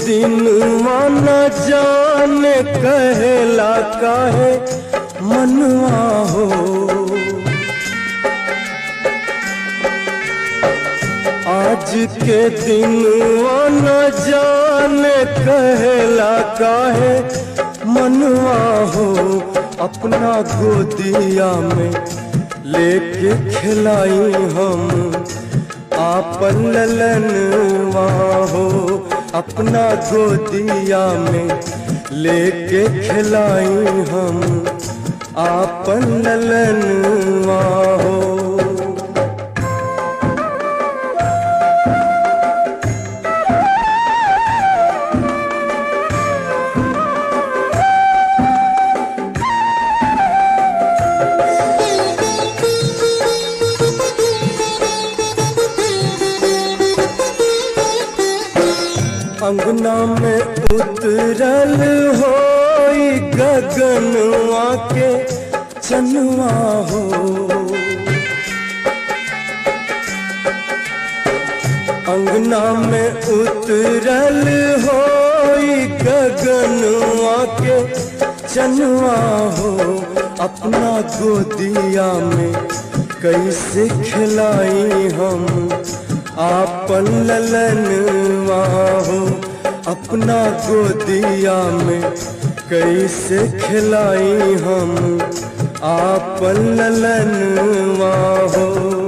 दिन माना जाने कहेला काहे मनवा हो। आज के दिन माना जाने कहेला काहे मनवा हो। अपना गोदिया में लेके खिलाई हम आपन ललनवा हो। अपना गोदिया में लेके खिलाई हम आपन ललनवा हो। अंगना में उतरल होई गगनवा के चनवा हो। अंगना में उतरल होई गगनवा के चनवा हो। अपना गोदिया में कैसे खिलाई हम आपन ललनवा हो। अपना गोदिया में कैसे खिलाई हम आपन ललनवा हो।